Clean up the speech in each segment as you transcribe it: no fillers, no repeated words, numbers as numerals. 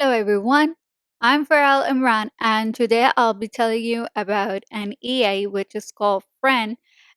Hello everyone, I'm Faral Imran and today I'll be telling you about an AI which is called Friend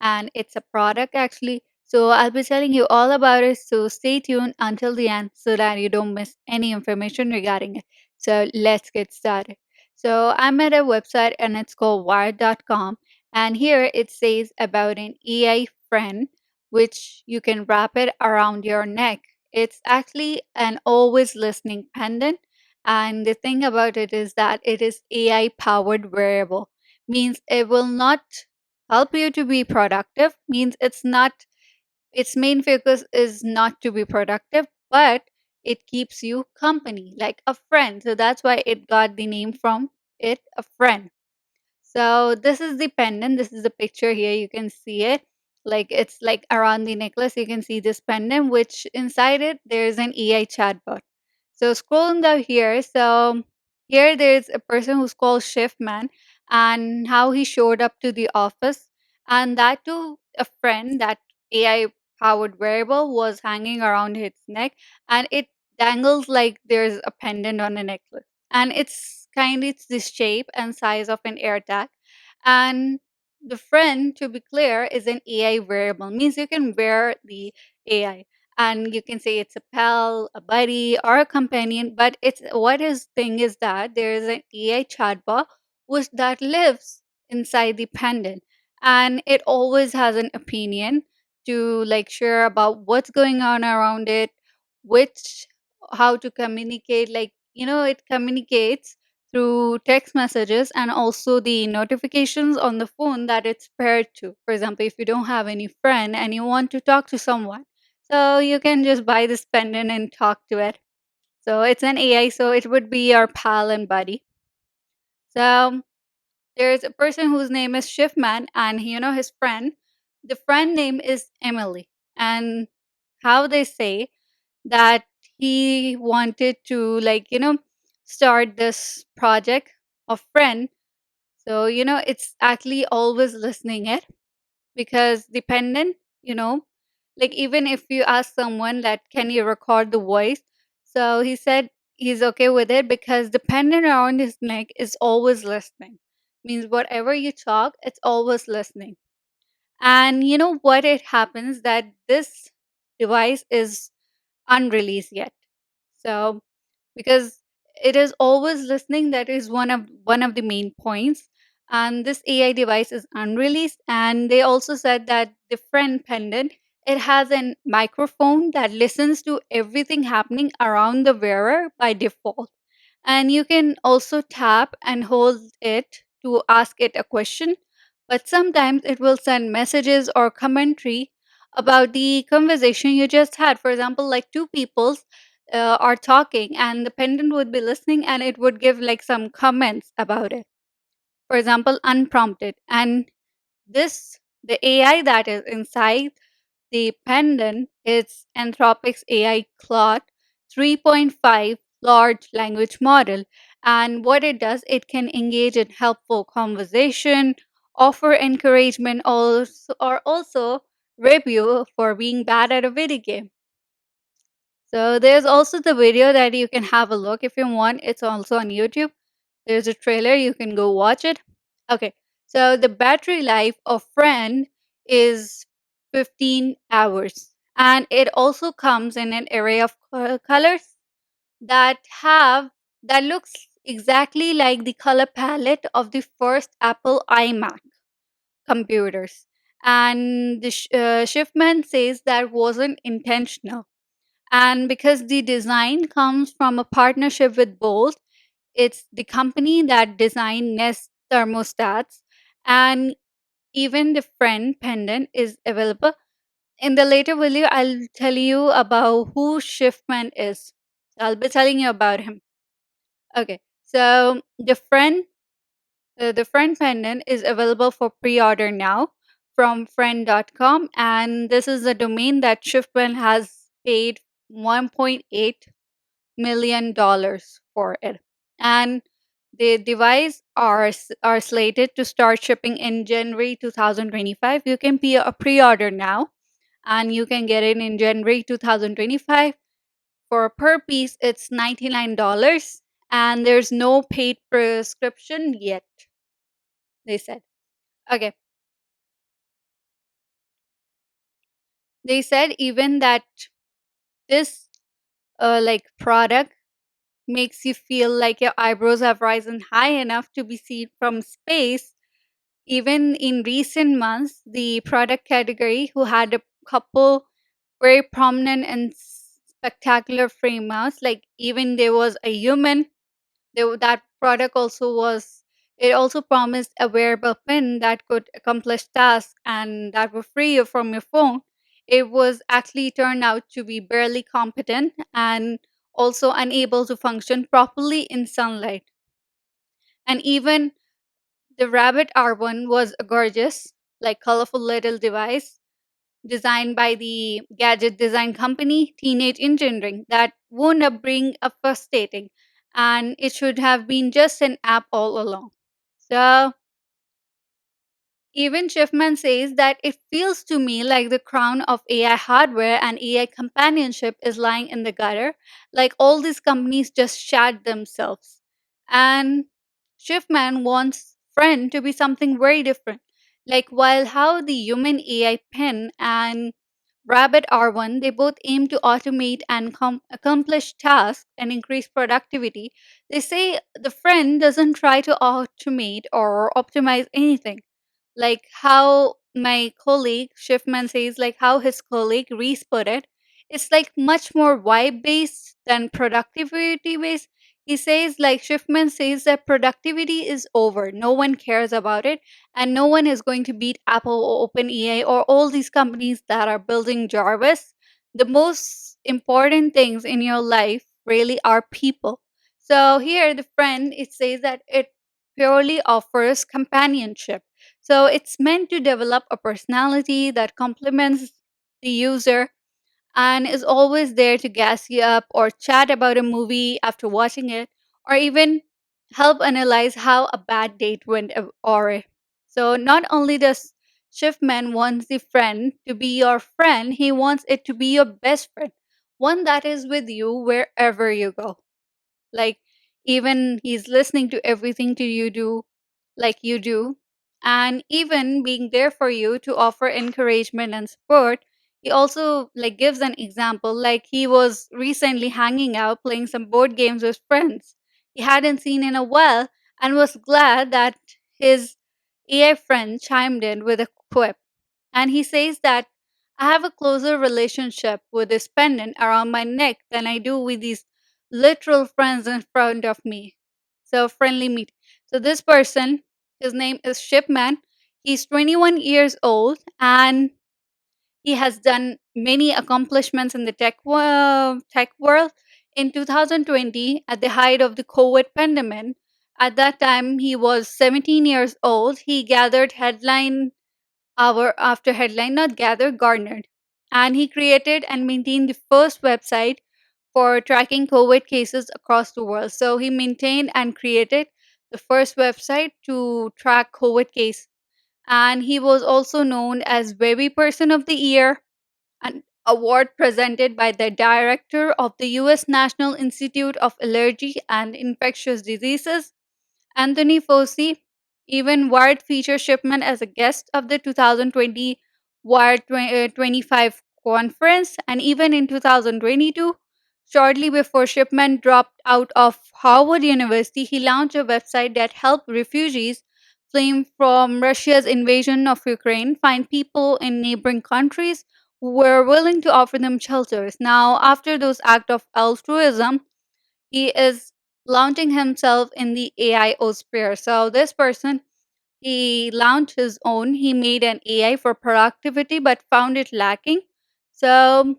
and it's a product actually. So I'll be telling you all about it, so stay tuned until the end so that you don't miss any information regarding it. So let's get started. So I'm at a website and it's called wired.com, and here it says about an AI friend which you can wrap it around your neck. It's actually an always listening pendant, and the thing about it is that it is AI powered wearable. Means it will not help you to be productive. Means its main focus is not to be productive, but it keeps you company like a friend. So that's why it got the name from it, a friend. So this is the pendant. This is the picture here. You can see it. Like it's like around the necklace. You can see this pendant, which inside it there's an AI chatbot. So scrolling down here, so here there's a person who's called Schiffmann and how he showed up to the office, and that too a friend, that AI powered wearable was hanging around his neck, and it dangles like there's a pendant on a necklace, and it's the shape and size of an air tag. And the friend, to be clear, is an AI wearable, means you can wear the AI and you can say it's a pal, a buddy, or a companion. But it's what is thing is that there is an AI chatbot which that lives inside the pendant, and it always has an opinion to like share about what's going on around it, which how to communicate. Like it communicates through text messages and also the notifications on the phone that it's paired to. For example, if you don't have any friend and you want to talk to someone, so you can just buy this pendant and talk to it. So it's an AI, so it would be your pal and buddy. So there's a person whose name is Schiffman, and his friend. The friend name is Emily, and how they say that he wanted to start this project of friend. So it's actually always listening it, because dependent, like even if you ask someone that can you record the voice, so he said he's okay with it because the pendant around his neck is always listening. Means whatever you talk, it's always listening. And you know what, it happens that this device is unreleased yet. So because it is always listening, that is one of the main points. And this AI device is unreleased, and they also said that the friend pendant, it has a microphone that listens to everything happening around the wearer by default, and you can also tap and hold it to ask it a question, but sometimes it will send messages or commentary about the conversation you just had. For example, like two people are talking and the pendant would be listening, and it would give like some comments about it, for example, unprompted. And this the AI that is inside the pendant is Anthropic's AI Claude 3.5 large language model. And what it does, it can engage in helpful conversation, offer encouragement, or also review for being bad at a video game. So there's also the video that you can have a look if you want. It's also on YouTube. There's a trailer, you can go watch it. Okay. So the battery life of Friend is 15 hours. And it also comes in an array of colors that have that looks exactly like the color palette of the first Apple iMac computers. And the Schiffman says that wasn't intentional, and because the design comes from a partnership with Bolt, it's the company that designed Nest thermostats. And even the friend pendant is available. In the later video, I'll tell you about who Schiffman is. I'll be telling you about him. Okay, so the friend pendant is available for pre-order now from friend.com, and this is a domain that Schiffman has paid 1.8 million dollars for it. And the device are slated to start shipping in January 2025. You can pre-order now, and you can get it in January 2025. For per piece, it's $99, and there's no paid prescription yet, they said. Okay. They said even that this like product makes you feel like your eyebrows have risen high enough to be seen from space. Even in recent months, the product category, who had a couple very prominent and spectacular frame mounts, like even there was a human, that product also was, it also promised a wearable pin that could accomplish tasks and that were free from your phone. It was actually turned out to be barely competent and also unable to function properly in sunlight. And even the Rabbit R1 was a gorgeous, like colorful little device designed by the gadget design company Teenage Engineering that wound up being a frustrating, and it should have been just an app all along. So even Schiffmann says that it feels to me like the crown of AI hardware and AI companionship is lying in the gutter, like all these companies just shat themselves. And Schiffmann wants Friend to be something very different. Like while how the human AI pen and Rabbit R1, they both aim to automate and accomplish tasks and increase productivity. They say the Friend doesn't try to automate or optimize anything, like how my colleague Schiffman says, like how his colleague Reese put it, it's like much more vibe based than productivity based. He says, like Schiffman says, that productivity is over. No one cares about it, and no one is going to beat Apple or OpenAI or all these companies that are building Jarvis. The most important things in your life really are people. So here, the Friend, it says that it purely offers companionship, so it's meant to develop a personality that complements the user and is always there to gas you up or chat about a movie after watching it or even help analyze how a bad date went. So not only does Shiftman wants the friend to be your friend, he wants it to be your best friend, one that is with you wherever you go. Like even he's listening to everything to you do, like you do, and even being there for you to offer encouragement and support. He also like gives an example, like he was recently hanging out playing some board games with friends he hadn't seen in a while and was glad that his AI friend chimed in with a quip. And he says that I have a closer relationship with this pendant around my neck than I do with these literal friends in front of me. So, friendly meet. So, this person, his name is Shipman. He's 21 years old and he has done many accomplishments in the tech world. In 2020, at the height of the COVID pandemic, at that time he was 17 years old. He gathered headline hour after headline, not gathered, garnered. And he created and maintained the first website for tracking COVID cases across the world. So he maintained and created the first website to track COVID case. And he was also known as Webby Person of the Year, an award presented by the director of the US National Institute of Allergy and Infectious Diseases, Anthony Fauci. Even Wired featured Shipman as a guest of the 2020 Wired 25 conference, and even in 2022, shortly before Shipman dropped out of Harvard University, he launched a website that helped refugees fleeing from Russia's invasion of Ukraine find people in neighboring countries who were willing to offer them shelters. Now, after those acts of altruism, he is launching himself in the AI sphere. So this person, he launched his own. He made an AI for productivity, but found it lacking. So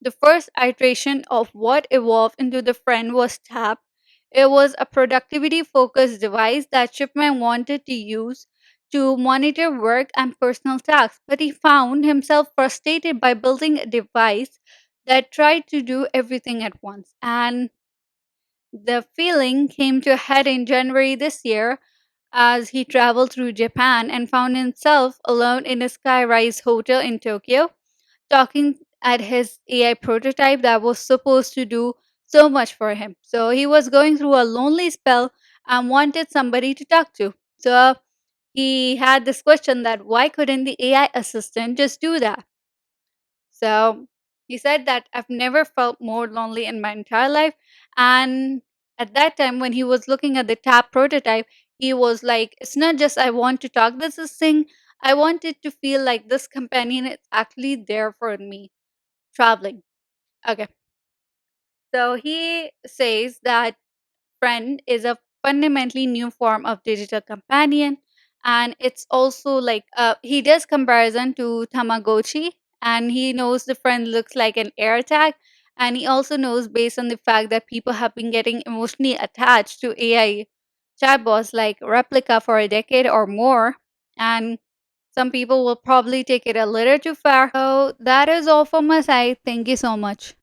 the first iteration of what evolved into the friend was Tap. It was a productivity focused device that Shipman wanted to use to monitor work and personal tasks, but he found himself frustrated by building a device that tried to do everything at once. And the feeling came to a head in January this year as he traveled through Japan and found himself alone in a skyrise hotel in Tokyo, talking at his AI prototype that was supposed to do so much for him. So he was going through a lonely spell and wanted somebody to talk to. So he had this question that why couldn't the AI assistant just do that? So he said that I've never felt more lonely in my entire life. And at that time, when he was looking at the tap prototype, he was like, it's not just I want to talk this thing. I wanted to feel like this companion is actually there for me traveling. Okay. So he says that friend is a fundamentally new form of digital companion, and it's also like he does comparison to tamagotchi, and he knows the friend looks like an air tag, and he also knows based on the fact that people have been getting emotionally attached to AI chatbots like replica for a decade or more, and some people will probably take it a little too far. So that is all from my side. Thank you so much.